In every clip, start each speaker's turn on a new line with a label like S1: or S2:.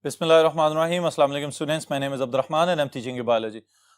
S1: Bismillahirrahmanirrahim. Assalamu alaikum students. My name is Abdurrahman and I'm teaching you biology.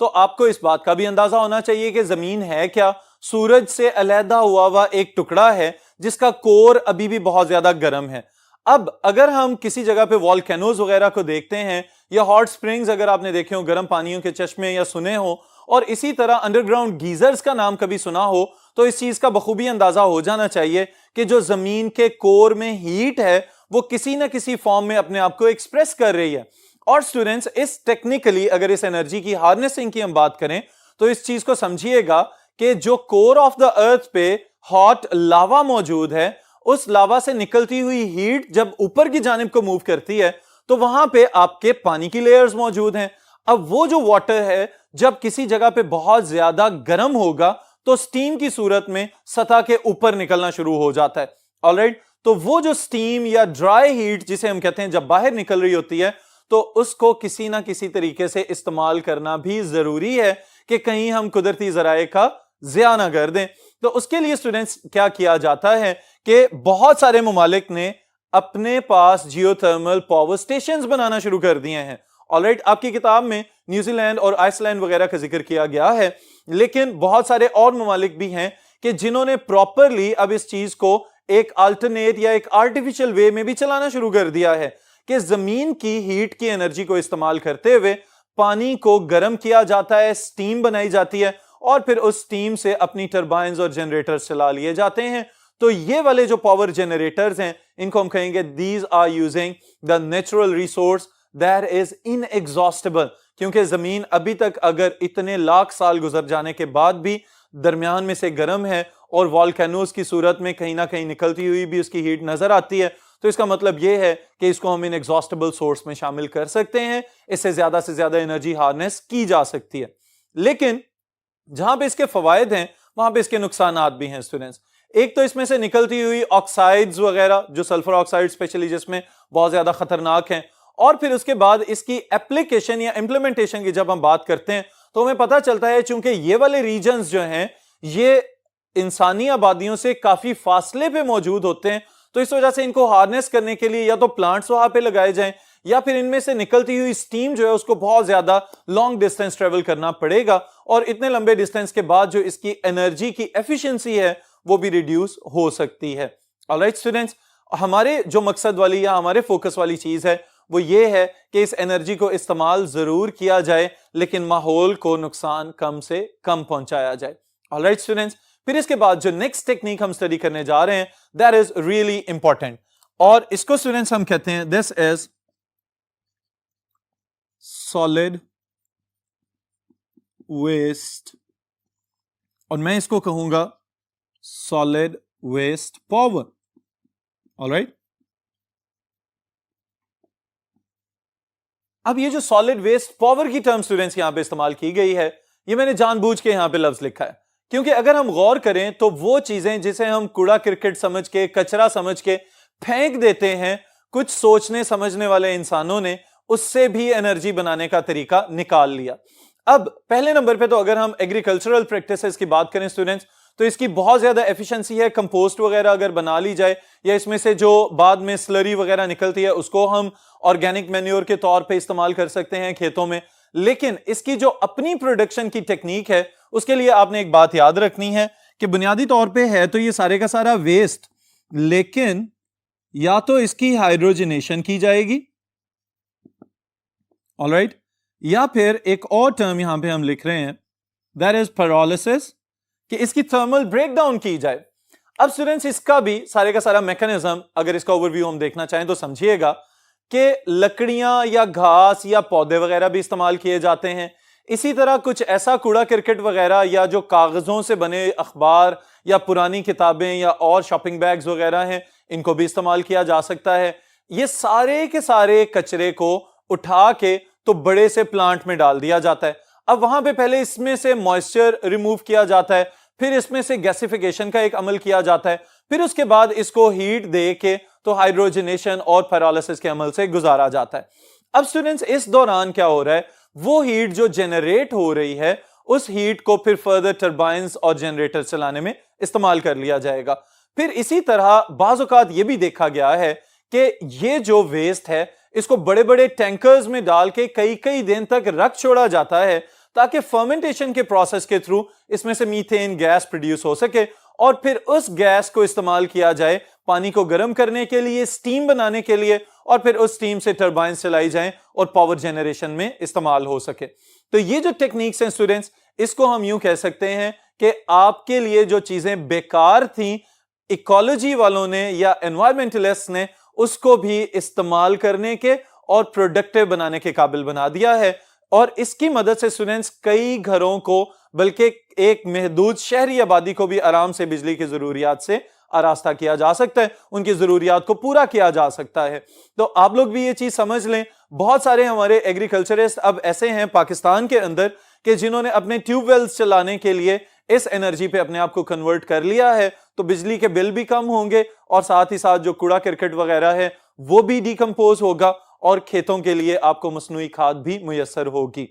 S1: تو آپ کو اس بات کا بھی اندازہ ہونا چاہیے کہ زمین ہے کیا؟ سورج سے علیحدہ ہوا ایک ٹکڑا ہے جس کا کور ابھی بھی بہت زیادہ گرم ہے. اب اگر ہم کسی جگہ پہ والکینوز وغیرہ کو دیکھتے ہیں یا ہاٹ سپرنگز اگر آپ نے دیکھے ہو، گرم پانیوں کے چشمے یا سنے ہو، اور اسی طرح انڈر گراؤنڈ گیزرز کا نام کبھی سنا ہو، تو اس چیز کا بخوبی اندازہ ہو جانا چاہیے کہ جو زمین کے کور میں ہیٹ ہے وہ کسی نہ کسی فارم میں اپنے آپ کو ایکسپریس کر رہی ہے. اور سٹوڈنٹس، اس ٹیکنیکلی اگر اس انرجی کی ہارنسنگ کی ہم بات کریں تو اس چیز کو سمجھیے گا کہ جو کور آف دا ارتھ پہ ہاٹ لاوا موجود ہے، اس لاوا سے نکلتی ہوئی ہیٹ جب اوپر کی جانب کو موو کرتی ہے تو وہاں پہ آپ کے پانی کی لیئرز موجود ہیں. اب وہ جو واٹر ہے جب کسی جگہ پہ بہت زیادہ گرم ہوگا تو سٹیم کی صورت میں سطح کے اوپر نکلنا شروع ہو جاتا ہے. آلرائٹ، تو وہ جو سٹیم یا ڈرائی ہیٹ جسے ہم کہتے ہیں جب باہر نکل رہی ہوتی ہے تو اس کو کسی نہ کسی طریقے سے استعمال کرنا بھی ضروری ہے کہ کہیں ہم قدرتی ذرائع کا ضیاع نہ کر دیں. تو اس کے لیے اسٹوڈنٹس کیا کیا جاتا ہے کہ بہت سارے ممالک نے اپنے پاس جیو تھرمل پاور سٹیشنز بنانا شروع کر دیے ہیں. آلرائٹ، آپ کی کتاب میں نیوزی لینڈ اور آئس لینڈ وغیرہ کا ذکر کیا گیا ہے، لیکن بہت سارے اور ممالک بھی ہیں کہ جنہوں نے پراپرلی اب اس چیز کو ایک الٹرنیٹ یا ایک آرٹیفیشل وے میں بھی چلانا شروع کر دیا ہے کہ زمین کی ہیٹ کی انرجی کو استعمال کرتے ہوئے پانی کو گرم کیا جاتا ہے، سٹیم بنائی جاتی ہے اور پھر اس سٹیم سے اپنی ٹربائنز اور جنریٹرز چلا لیے جاتے ہیں. تو یہ والے جو پاور جنریٹرز ہیں ان کو ہم کہیں گے these are using the natural resource that is inexhaustible، کیونکہ زمین ابھی تک اگر اتنے لاکھ سال گزر جانے کے بعد بھی درمیان میں سے گرم ہے اور والکینوز کی صورت میں کہیں نہ کہیں نکلتی ہوئی بھی اس کی ہیٹ نظر آتی ہے، تو اس کا مطلب یہ ہے کہ اس کو ہم انیگزاسٹیبل سورس میں شامل کر سکتے ہیں، اس سے زیادہ انرجی ہارنس کی جا سکتی ہے. لیکن جہاں پہ اس کے فوائد ہیں وہاں پہ اس کے نقصانات بھی ہیں اسٹوڈنٹس. ایک تو اس میں سے نکلتی ہوئی آکسائڈز وغیرہ، جو سلفر آکسائڈ اسپیشلی جس میں بہت زیادہ خطرناک ہیں، اور پھر اس کے بعد اس کی اپلیکیشن یا امپلیمنٹیشن کی جب ہم بات کرتے ہیں تو ہمیں پتہ چلتا ہے چونکہ یہ والے ریجنز جو ہیں یہ انسانی آبادیوں سے کافی فاصلے پہ موجود ہوتے ہیں، تو اس وجہ سے ان کو ہارنس کرنے کے لیے یا تو پلانٹس وہاں پہ لگائے جائیں یا پھر ان میں سے نکلتی ہوئی سٹیم جو ہے اس کو بہت زیادہ لانگ ڈسٹینس ٹریول کرنا پڑے گا، اور اتنے لمبے ڈسٹینس کے بعد جو اس کی انرجی کی ایفیشنسی ہے وہ بھی ریڈیوس ہو سکتی ہے. آلرائٹ اسٹوڈنٹس، ہمارے جو مقصد والی یا ہمارے فوکس والی چیز ہے وہ یہ ہے کہ اس انرجی کو استعمال ضرور کیا جائے لیکن ماحول کو نقصان کم سے کم پہنچایا جائے. آلرائٹ اسٹوڈنٹس، پھر اس کے بعد جو نیکسٹ ٹیکنیک ہم اسٹڈی کرنے جا رہے ہیں that is really important، اور اس کو اسٹوڈنٹس ہم کہتے ہیں this is solid waste، اور میں اس کو کہوں گا solid waste power. alright، اب یہ جو solid waste power کی ٹرم اسٹوڈنٹس یہاں پہ استعمال کی گئی ہے، یہ میں نے جان بوجھ کے یہاں پہ لفظ لکھا ہے کیونکہ اگر ہم غور کریں تو وہ چیزیں جسے ہم کوڑا کرکٹ سمجھ کے، کچرا سمجھ کے پھینک دیتے ہیں، کچھ سوچنے سمجھنے والے انسانوں نے اس سے بھی انرجی بنانے کا طریقہ نکال لیا. اب پہلے نمبر پہ تو اگر ہم ایگریکلچرل پریکٹسز کی بات کریں اسٹوڈنٹس تو اس کی بہت زیادہ ایفیشنسی ہے. کمپوسٹ وغیرہ اگر بنا لی جائے یا اس میں سے جو بعد میں سلری وغیرہ نکلتی ہے اس کو ہم آرگینک مینیور کے طور پہ استعمال کر سکتے ہیں کھیتوں میں. لیکن اس کی جو اپنی پروڈکشن کی ٹیکنیک ہے اس کے لیے آپ نے ایک بات یاد رکھنی ہے کہ بنیادی طور پہ ہے تو یہ سارے کا سارا ویسٹ، لیکن یا تو اس کی ہائیڈروجنیشن کی جائے گی، آلرائٹ، یا پھر ایک اور ٹرم یہاں پہ ہم لکھ رہے ہیں that is pyrolysis، کہ اس کی تھرمل بریک ڈاؤن کی جائے. اب اسٹوڈنٹس اس کا بھی سارے کا سارا میکانزم اگر اس کا اوور ویو ہم دیکھنا چاہیں تو سمجھیے گا کہ لکڑیاں یا گھاس یا پودے وغیرہ بھی استعمال کیے جاتے ہیں. اسی طرح کچھ ایسا کوڑا کرکٹ وغیرہ یا جو کاغذوں سے بنے اخبار یا پرانی کتابیں یا اور شاپنگ بیگز وغیرہ ہیں ان کو بھی استعمال کیا جا سکتا ہے. یہ سارے کے سارے کچرے کو اٹھا کے تو بڑے سے پلانٹ میں ڈال دیا جاتا ہے. اب وہاں پہ پہلے اس میں سے موئسچر ریموو کیا جاتا ہے، پھر اس میں سے گیسیفیکیشن کا ایک عمل کیا جاتا ہے، پھر اس کے بعد اس کو ہیٹ دے کے تو ہائیڈروجنیشن اور پیرالسس کے عمل سے گزارا جاتا ہے. اب اسٹوڈنٹس اس دوران کیا ہو رہا ہے، وہ ہیٹ جو جنریٹ ہو رہی ہے اس ہیٹ کو پھر فردر ٹربائنز اور جنریٹر چلانے میں استعمال کر لیا جائے گا. پھر اسی طرح بعض اوقات یہ بھی دیکھا گیا ہے کہ یہ جو ویسٹ ہے اس کو بڑے بڑے ٹینکرز میں ڈال کے کئی دن تک رکھ چھوڑا جاتا ہے تاکہ فرمنٹیشن کے پروسیس کے تھرو اس میں سے میتھین گیس پروڈیوس ہو سکے اور پھر اس گیس کو استعمال کیا جائے پانی کو گرم کرنے کے لیے, سٹیم بنانے کے لیے, اور پھر اس سٹیم سے ٹربائن چلائی جائیں اور پاور جنریشن میں استعمال ہو سکے. تو یہ جو ٹیکنیکس ہیں اسٹوڈنٹس, اس کو ہم یوں کہہ سکتے ہیں کہ آپ کے لیے جو چیزیں بیکار تھیں ایکولوجی والوں نے یا انوائرمنٹلسٹ نے اس کو بھی استعمال کرنے کے اور پروڈکٹیو بنانے کے قابل بنا دیا ہے. اور اس کی مدد سے اسٹوڈنٹس کئی گھروں کو بلکہ ایک محدود شہری آبادی کو بھی آرام سے بجلی کی ضروریات سے آراستہ کیا جا سکتا ہے, ان کی ضروریات کو پورا کیا جا سکتا ہے. تو آپ لوگ بھی یہ چیز سمجھ لیں, بہت سارے ہمارے ایگریکلچرسٹ اب ایسے ہیں پاکستان کے اندر کہ جنہوں نے اپنے ٹیوب ویلز چلانے کے لیے اس انرجی پہ اپنے آپ کو کنورٹ کر لیا ہے, تو بجلی کے بل بھی کم ہوں گے اور ساتھ ہی ساتھ جو کوڑا کرکٹ وغیرہ ہے وہ بھی ڈیکمپوز ہوگا اور کھیتوں کے لیے آپ کو مصنوعی کھاد بھی میسر ہوگی.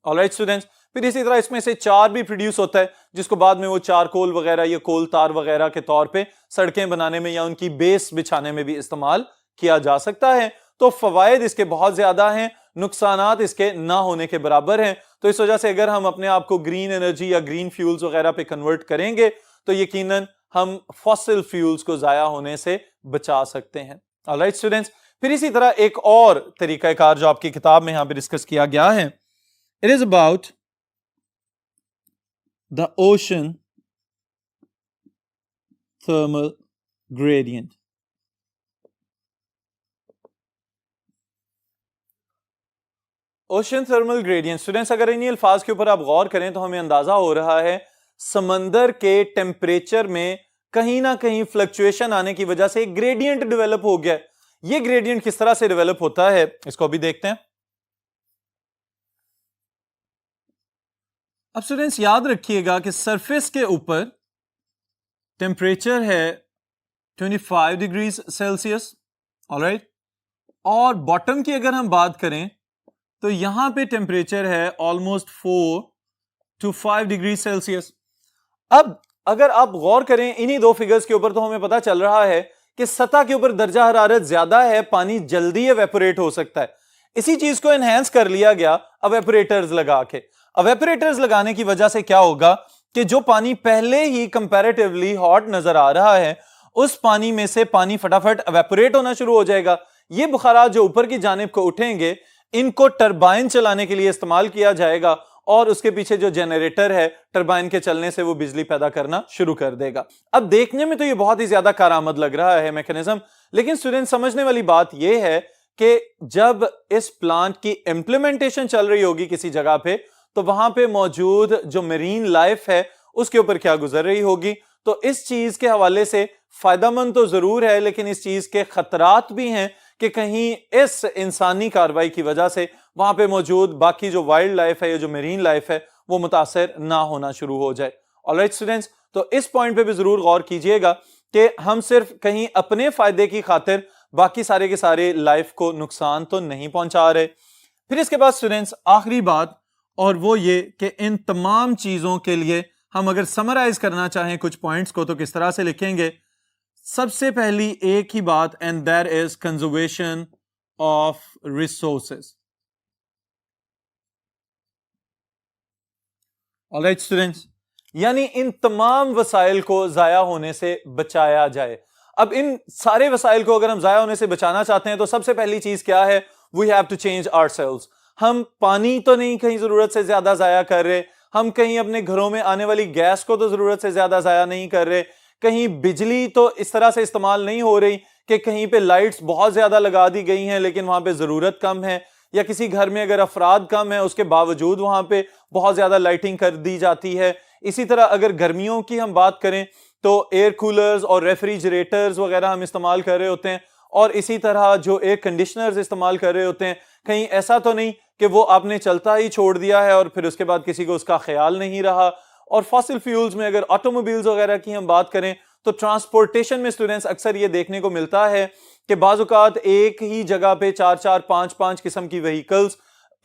S1: آلرائٹ اسٹوڈنٹس, پھر اسی طرح اس میں سے چار بھی پروڈیوس ہوتا ہے جس کو بعد میں وہ چارکول وغیرہ یا کول تار وغیرہ کے طور پہ سڑکیں بنانے میں یا ان کی بیس بچھانے میں بھی استعمال کیا جا سکتا ہے. تو فوائد اس کے بہت زیادہ ہیں, نقصانات اس کے نہ ہونے کے برابر ہیں. تو اس وجہ سے اگر ہم اپنے آپ کو گرین انرجی یا گرین فیولز وغیرہ پہ کنورٹ کریں گے تو یقیناً ہم فاسل فیولز کو ضائع ہونے سے بچا سکتے ہیں. آلرائٹ اسٹوڈنٹس, پھر اسی طرح ایک اور طریقہ کار جو آپ کی کتاب میں یہاں پہ ڈسکس کیا گیا ہے, it is about the ocean thermal gradient. Ocean thermal gradient students, اگر انہی الفاظ کے اوپر آپ غور کریں تو ہمیں اندازہ ہو رہا ہے سمندر کے ٹیمپریچر میں کہیں نہ کہیں فلکچویشن آنے کی وجہ سے ایک گریڈینٹ ڈیولپ ہو گیا. یہ گریڈینٹ کس طرح سے ڈیولپ ہوتا ہے اس کو بھی دیکھتے ہیں. اب اسٹوڈنٹس یاد رکھیے گا کہ سرفیس کے اوپر ٹیمپریچر ہے 25 ڈگریز سیلسیس, آلرائٹ, اور باٹم کی اگر ہم بات کریں تو یہاں پہ ٹیمپریچر ہے آلموسٹ 4 to 5 ڈگری سیلسیس. اب اگر آپ غور کریں انہی دو فگرز کے اوپر تو ہمیں پتا چل رہا ہے کہ سطح کے اوپر درجہ حرارت زیادہ ہے, پانی جلدی ایویپوریٹ ہو سکتا ہے. اسی چیز کو انہینس کر لیا گیا ایویپوریٹرز لگا کے. ایویپوریٹرز لگانے کی وجہ سے کیا ہوگا کہ جو پانی پہلے ہی کمپیریٹیولی ہاٹ نظر آ رہا ہے اس پانی میں سے پانی فٹافٹ ایویپوریٹ ہونا شروع ہو جائے گا. یہ بخارات جو اوپر کی جانب کو اٹھیں گے ان کو ٹربائن چلانے کے لیے استعمال کیا جائے گا اور اس کے پیچھے جو جنریٹر ہے ٹربائن کے چلنے سے وہ بجلی پیدا کرنا شروع کر دے گا. اب دیکھنے میں تو یہ بہت ہی زیادہ کارآمد لگ رہا ہے میکانزم, لیکن اسٹوڈنٹ سمجھنے والی بات یہ ہے کہ جب اس پلانٹ کی امپلیمنٹیشن چل رہی ہوگی کسی جگہ پہ تو وہاں پہ موجود جو میرین لائف ہے اس کے اوپر کیا گزر رہی ہوگی. تو اس چیز کے حوالے سے فائدہ مند تو ضرور ہے, لیکن اس چیز کے خطرات بھی ہیں کہ کہیں اس انسانی کاروائی کی وجہ سے وہاں پہ موجود باقی جو وائلڈ لائف ہے یا جو میرین لائف ہے وہ متاثر نہ ہونا شروع ہو جائے. آلرائٹ اسٹوڈنٹس, تو اس پوائنٹ پہ بھی ضرور غور کیجئے گا کہ ہم صرف کہیں اپنے فائدے کی خاطر باقی سارے کے سارے لائف کو نقصان تو نہیں پہنچا رہے. پھر اس کے بعد اسٹوڈنٹس آخری بات, اور وہ یہ کہ ان تمام چیزوں کے لیے ہم اگر سمرائز کرنا چاہیں کچھ پوائنٹس کو تو کس طرح سے لکھیں گے. سب سے پہلی ایک ہی بات, and that is conservation of resources. All right students, یعنی ان تمام وسائل کو ضائع ہونے سے بچایا جائے. اب ان سارے وسائل کو اگر ہم ضائع ہونے سے بچانا چاہتے ہیں تو سب سے پہلی چیز کیا ہے, we have to change ourselves. ہم پانی تو نہیں کہیں ضرورت سے زیادہ ضائع کر رہے, ہم کہیں اپنے گھروں میں آنے والی گیس کو تو ضرورت سے زیادہ ضائع نہیں کر رہے, کہیں بجلی تو اس طرح سے استعمال نہیں ہو رہی کہ کہیں پہ لائٹس بہت زیادہ لگا دی گئی ہیں لیکن وہاں پہ ضرورت کم ہے, یا کسی گھر میں اگر افراد کم ہیں اس کے باوجود وہاں پہ بہت زیادہ لائٹنگ کر دی جاتی ہے. اسی طرح اگر گرمیوں کی ہم بات کریں تو ایئر کولرز اور ریفریجریٹرز وغیرہ ہم استعمال کر رہے ہوتے ہیں, اور اسی طرح جو ایئر کنڈیشنرز استعمال کر رہے ہوتے ہیں, کہیں ایسا تو نہیں کہ وہ آپ نے چلتا ہی چھوڑ دیا ہے اور پھر اس کے بعد کسی کو اس کا خیال نہیں رہا. اور فاسل فیولز میں اگر آٹوموبائلز وغیرہ کی ہم بات کریں تو ٹرانسپورٹیشن میں اسٹوڈنٹس اکثر یہ دیکھنے کو ملتا ہے کہ بعض اوقات ایک ہی جگہ پہ 4 5 قسم کی وہیکلز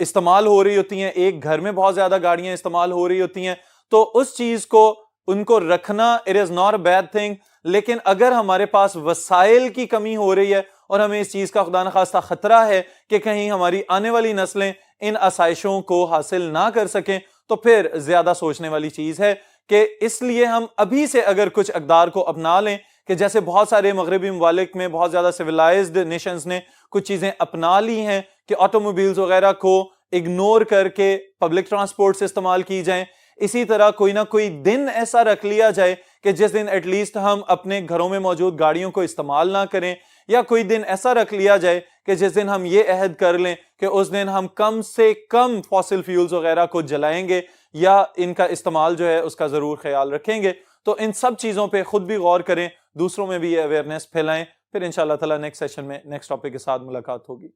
S1: استعمال ہو رہی ہوتی ہیں, ایک گھر میں بہت زیادہ گاڑیاں استعمال ہو رہی ہوتی ہیں. تو اس چیز کو ان کو رکھنا it is not a bad thing, لیکن اگر ہمارے پاس وسائل کی کمی ہو رہی ہے اور ہمیں اس چیز کا خدا نخواستہ خطرہ ہے کہ کہیں ہماری آنے والی نسلیں ان آسائشوں کو حاصل نہ کر سکیں، تو پھر زیادہ سوچنے والی چیز ہے کہ اس لیے ہم ابھی سے اگر کچھ اقدار کو اپنا لیں کہ جیسے بہت سارے مغربی ممالک میں بہت زیادہ سویلائزڈ نیشنز نے کچھ چیزیں اپنا لی ہیں کہ آٹو موبائلز وغیرہ کو اگنور کر کے پبلک ٹرانسپورٹ سے استعمال کی جائیں، اسی طرح کوئی نہ کوئی دن ایسا رکھ لیا جائے کہ جس دن ایٹ لیسٹ ہم اپنے گھروں میں موجود گاڑیوں کو استعمال نہ کریں، یا کوئی دن ایسا رکھ لیا جائے کہ جس دن ہم یہ عہد کر لیں کہ اس دن ہم کم سے کم فاسل فیولز وغیرہ کو جلائیں گے یا ان کا استعمال جو ہے اس کا ضرور خیال رکھیں گے۔ تو ان سب چیزوں پہ خود بھی غور کریں، دوسروں میں بھی یہ اویئرنیس پھیلائیں، پھر انشاءاللہ تعالیٰ نیکسٹ سیشن میں نیکسٹ ٹاپک کے ساتھ ملاقات ہوگی۔